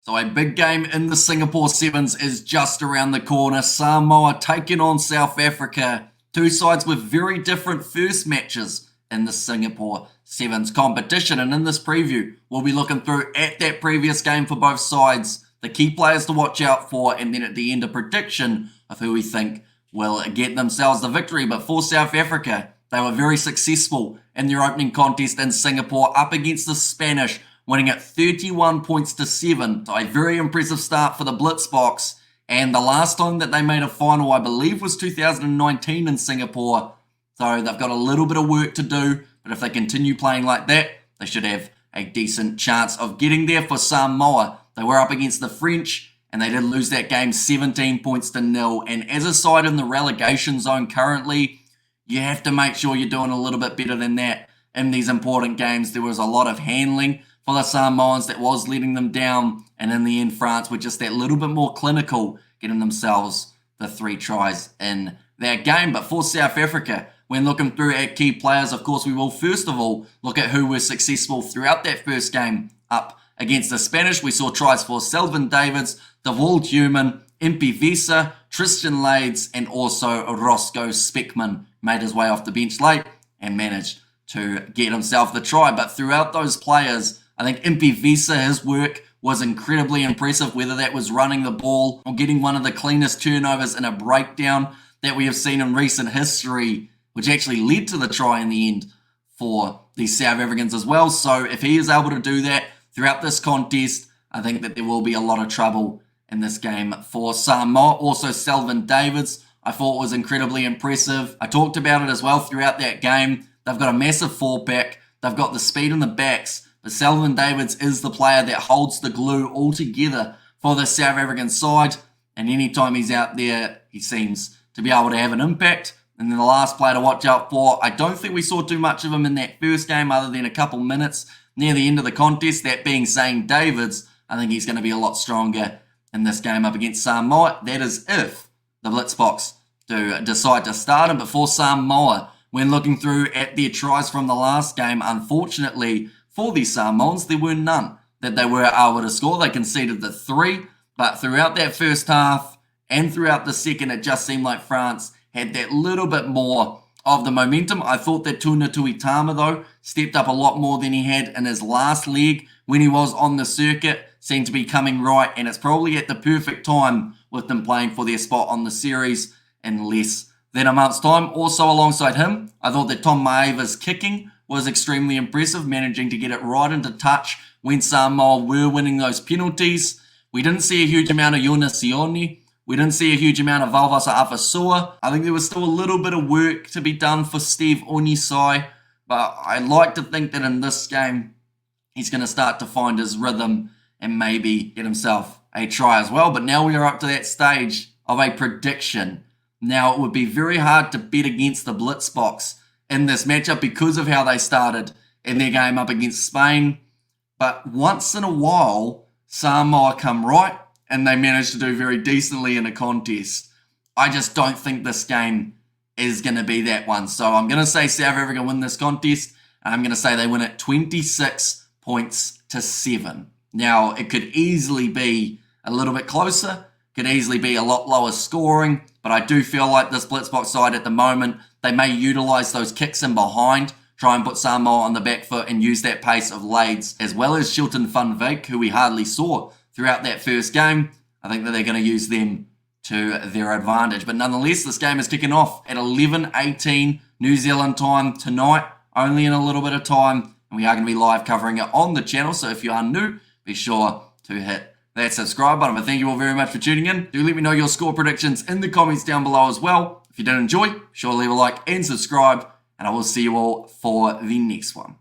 So a big game in the Singapore Sevens is just around the corner. Samoa taking on South Africa. Two sides with very different first matches in the Singapore Sevens competition. And in this preview, we'll be looking through at that previous game for both sides, the key players to watch out for, and then at the end a prediction of who we think will get themselves the victory. But for South Africa, they were very successful in their opening contest in Singapore up against the Spanish, winning at 31 points to 7. So a very impressive start for the Blitzboks. And the last time that they made a final, I believe, was 2019 in Singapore. So they've got a little bit of work to do. But if they continue playing like that, they should have a decent chance of getting there. For Samoa, they were up against the French, and they did lose that game 17 points to 0. And as a side in the relegation zone currently, you have to make sure you're doing a little bit better than that in these important games. There was a lot of handling for the Samoans that was letting them down, and in the end France were just that little bit more clinical, getting themselves the 3 tries in that game. But for South Africa, when looking through at key players, of course we will first of all look at who were successful throughout that first game up against the Spanish. We saw tries for Selvin Davids, Devold Human, Impi Visa, Tristan Lades, and also Roscoe Speckman made his way off the bench late and managed to get himself the try. But throughout those players, I think Impi Visa, his work was incredibly impressive, whether that was running the ball or getting one of the cleanest turnovers in a breakdown that we have seen in recent history, which actually led to the try in the end for the South Africans as well. So if he is able to do that throughout this contest, I think that there will be a lot of trouble in this game for Samoa. Also, Selvin Davids, I thought was incredibly impressive. I talked about it as well throughout that game. They've got a massive 4-pack. They've got the speed in the backs. But Selvin Davids is the player that holds the glue all together for the South African side. And anytime he's out there, he seems to be able to have an impact. And then the last player to watch out for, I don't think we saw too much of him in that first game other than a couple minutes near the end of the contest. That being Zane Davids, I think he's going to be a lot stronger in this game up against Samoa. That is if the Blitzboks do decide to start him. But for Samoa, when looking through at their tries from the last game, unfortunately for the Samoans, there were none that they were able to score. They conceded the 3, but throughout that first half and throughout the second, it just seemed like France had that little bit more of the momentum. I thought that Tuna Tuitama, though, stepped up a lot more than he had in his last leg when he was on the circuit. Seemed to be coming right, and it's probably at the perfect time with them playing for their spot on the series in less than a month's time. Also alongside him, I thought that Tom Maeva's kicking was extremely impressive, managing to get it right into touch when Samoa were winning those penalties. We didn't see a huge amount of Yona Sione. We didn't see a huge amount of Valvasa Afasua. I think there was still a little bit of work to be done for Steve Onisai, but I like to think that in this game, he's going to start to find his rhythm and maybe get himself a try as well. But now we are up to that stage of a prediction. Now, it would be very hard to bet against the Blitzboks in this matchup because of how they started in their game up against Spain. But once in a while, Samoa come right and they manage to do very decently in a contest. I just don't think this game is going to be that one. So I'm going to say South Africa win this contest. And I'm going to say they win it 26 points to 7. Now, it could easily be a little bit closer, could easily be a lot lower scoring, but I do feel like this Blitzboks side at the moment, they may utilize those kicks in behind, try and put Samoa on the back foot and use that pace of Lades, as well as Shilton Van Wyk, who we hardly saw throughout that first game. I think that they're going to use them to their advantage. But nonetheless, this game is kicking off at 11:18 New Zealand time tonight, only in a little bit of time, and we are going to be live covering it on the channel. So if you are new, be sure to hit that subscribe button. But thank you all very much for tuning in. Do let me know your score predictions in the comments down below as well. If you did enjoy, be sure to leave a like and subscribe, and I will see you all for the next one.